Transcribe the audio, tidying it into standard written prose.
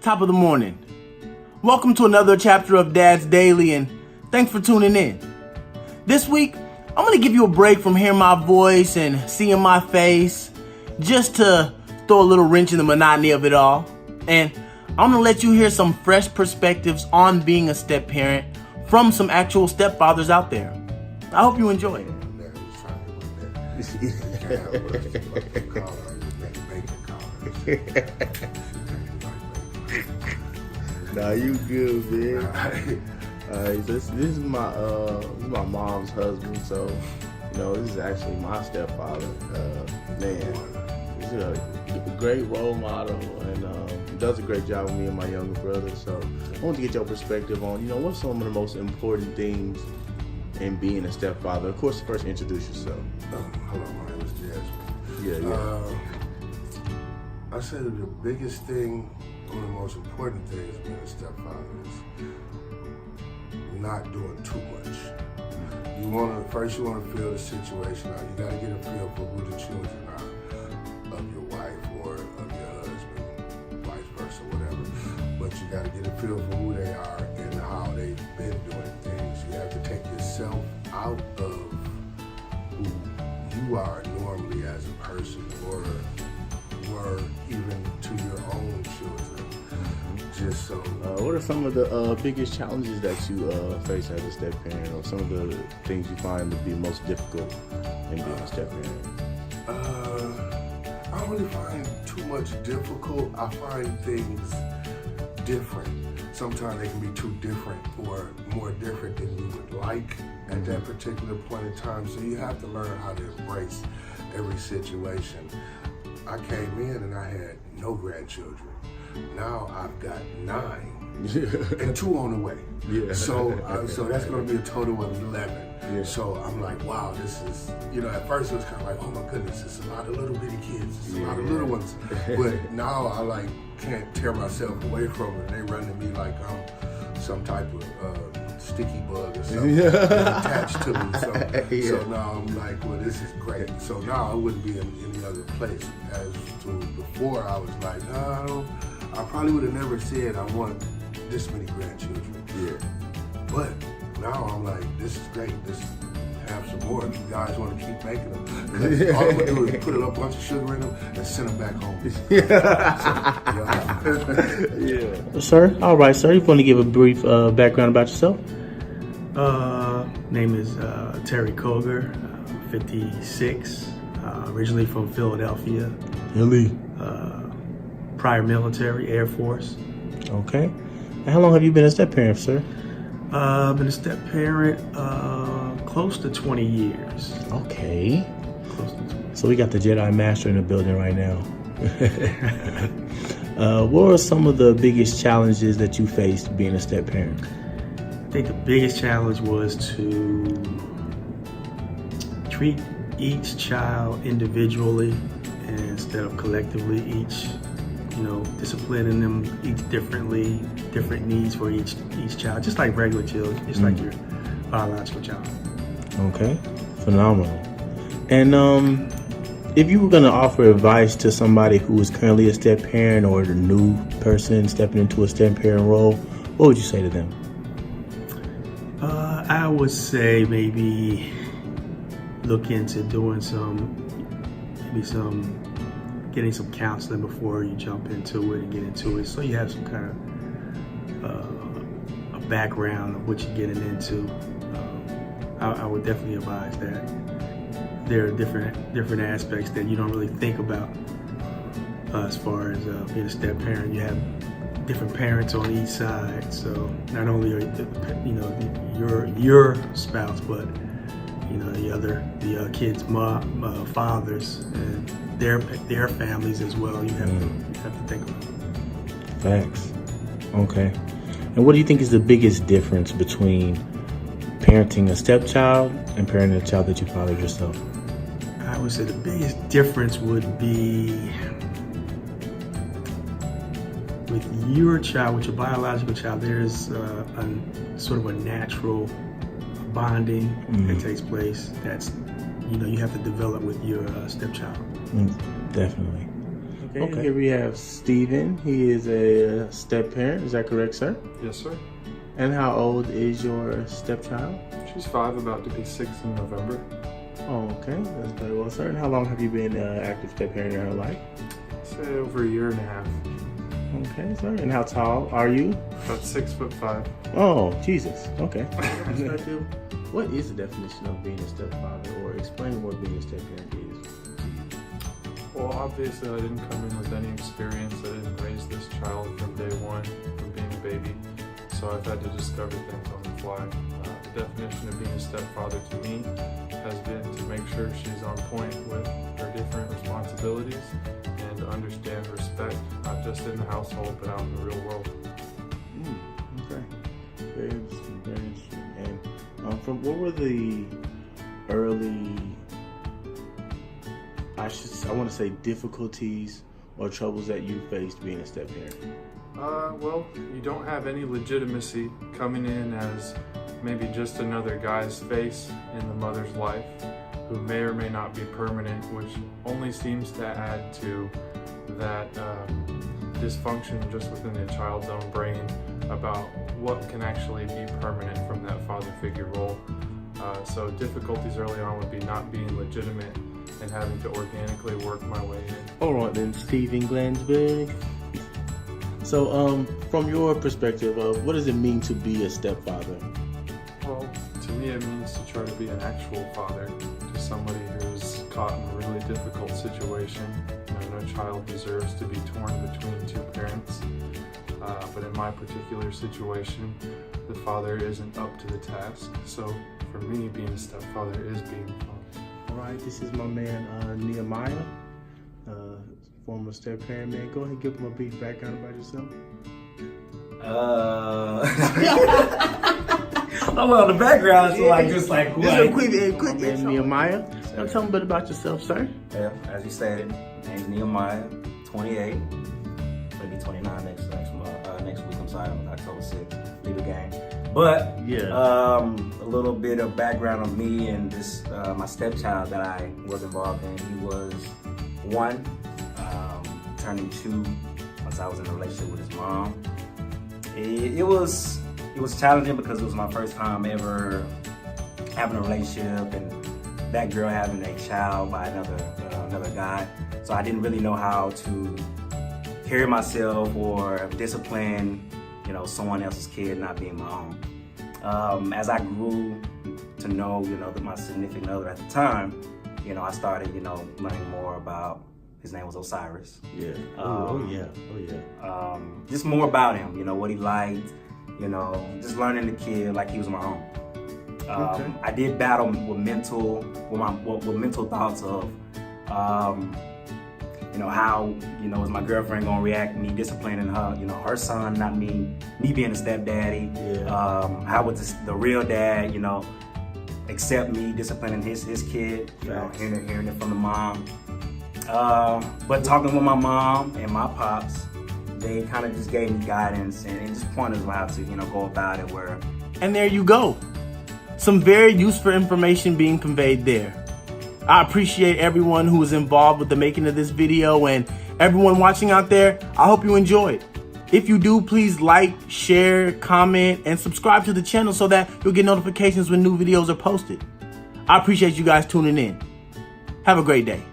Top of the morning. Welcome to another chapter of Dad's Daily, and thanks for tuning in. This week, I'm going to give you a break from hearing my voice and seeing my face, just to throw a little wrench in the monotony of it all. And I'm going to let you hear some fresh perspectives on being a step parent from some actual stepfathers out there. I hope you enjoy it. Nah, you good, man. This is my mom's husband, so this is actually my stepfather. Man, he's a great role model and does a great job with me and my younger brother. So I want to get your perspective on what's some of the most important things in being a stepfather. Of course, first introduce yourself. Hello, my name is Jasmine. Yeah. I say that the biggest thing, one of the most important things of being a stepfather is not doing too much. You want to feel the situation out. You got to get a feel for who the children are of your wife or of your husband, vice versa, whatever. But you got to get a feel for who they are and how they've been doing things. You have to take yourself out of who you are normally as a person, or even to your own children. Just so. What are some of the biggest challenges that you face as a step parent, or some of the things you find to be most difficult in being a step parent? I don't really find too much difficult. I find things different. Sometimes they can be too different or more different than you would like at that particular point in time. So you have to learn how to embrace every situation. I came in and I had no grandchildren. Now I've got 9 and 2 on the way. Yeah. So that's going to be a total of 11. Yeah. So I'm like, wow, this is, at first it was kind of like, oh my goodness, it's a lot of little bitty kids. It's a lot of little ones. But now I can't tear myself away from it. They run to me like I'm some type of sticky bug or something attached to me. So now I'm like, well, this is great. So now I wouldn't be in any other place. As to before, I was like, no, I probably would have never said I want this many grandchildren. Yeah. But now I'm like, this is great. Have some more if you guys want to keep making them. All I'm going to do is put a bunch of sugar in them and send them back home. Yeah. Sir? All right, sir. You want to give a brief background about yourself? Name is Terry Koger, 56, originally from Philadelphia. Really? Prior military, Air Force. Okay. And how long have you been a step parent, sir? Been a step parent close to 20 years. Okay. Close to 20. So we got the Jedi Master in the building right now. What are some of the biggest challenges that you faced being a step parent? I think the biggest challenge was to treat each child individually instead of collectively. Each, disciplining them each differently, different needs for each child, just like regular children, just like your biological child. Okay, phenomenal. And if you were going to offer advice to somebody who is currently a step parent or the new person stepping into a step parent role, what would you say to them? I would say maybe look into doing getting some counseling before you jump into it and get into it, so you have some kind of a background of what you're getting into. I would definitely advise that. There are different aspects that you don't really think about as far as being a step parent. You have different parents on each side, so not only are your spouse, but the kids' fathers and their families as well. You have to think about it. Facts. Okay. And what do you think is the biggest difference between parenting a stepchild and parenting a child that you fathered yourself? I would say the biggest difference would be with your child, with your biological child. There's a sort of a natural bonding that takes place. That's you have to develop with your stepchild. Definitely. Okay. Here we have Steven. He is a step-parent. Is that correct, sir? Yes, sir. And how old is your stepchild? She's 5, about to be 6 in November. Oh, okay. That's very well, sir. And how long have you been active step-parent in her life? Say over a year and a half. Okay, sir. And how tall are you? About 6'5". Oh, Jesus. Okay. What is the definition of being a stepfather, or explain what being a step-parent is? Well, obviously I didn't come in with any experience. I didn't raise this child from day one, from being a baby. So I've had to discover things on the fly. The definition of being a stepfather to me has been to make sure she's on point with her different responsibilities and to understand respect, not just in the household, but out in the real world. Okay. Very interesting, very interesting. And from what were the early, I want to say, difficulties or troubles that you faced being a step-parent? Well, you don't have any legitimacy coming in as maybe just another guy's face in the mother's life who may or may not be permanent, which only seems to add to that dysfunction just within the child's own brain about what can actually be permanent from that father figure role. So difficulties early on would be not being legitimate and having to organically work my way in. All right then, Steven Glansberg. So, from your perspective, what does it mean to be a stepfather? Well, to me it means to try to be an actual father to somebody who's caught in a really difficult situation. No child deserves to be torn between two parents. But in my particular situation, the father isn't up to the task. So for me, being a stepfather is being a father. All right, this is my man, Nehemiah, former step-parent man. Go ahead and give him a brief background about yourself. Well, the background is just like who I am. Quick, Nehemiah. Now tell me a bit about yourself, sir. Yeah, as you stated, my name's Nehemiah, 28, maybe 29 next week. I'm sorry, on October 6th, leave the game. But a little bit of background on me and this my stepchild that I was involved in. He was 1, turning 2 once I was in a relationship with his mom. It was challenging because it was my first time ever having a relationship and that girl having a child by another guy. So I didn't really know how to carry myself or discipline, someone else's kid not being my own. As I grew to know, my significant other at the time, I started, learning more about. His name was Osiris. Yeah. Just more about him, what he liked, just learning the kid like he was my own. Okay. I did battle with mental thoughts of, how, is my girlfriend gonna react, me disciplining her, her son, not me being a stepdaddy. Yeah. How would the real dad, accept me disciplining his kid, hearing it from the mom. But talking with my mom and my pops, they kind of just gave me guidance and just pointers on how to, go about it. And there you go. Some very useful information being conveyed there. I appreciate everyone who was involved with the making of this video and everyone watching out there. I hope you enjoyed. If you do, please like, share, comment, and subscribe to the channel so that you'll get notifications when new videos are posted. I appreciate you guys tuning in. Have a great day.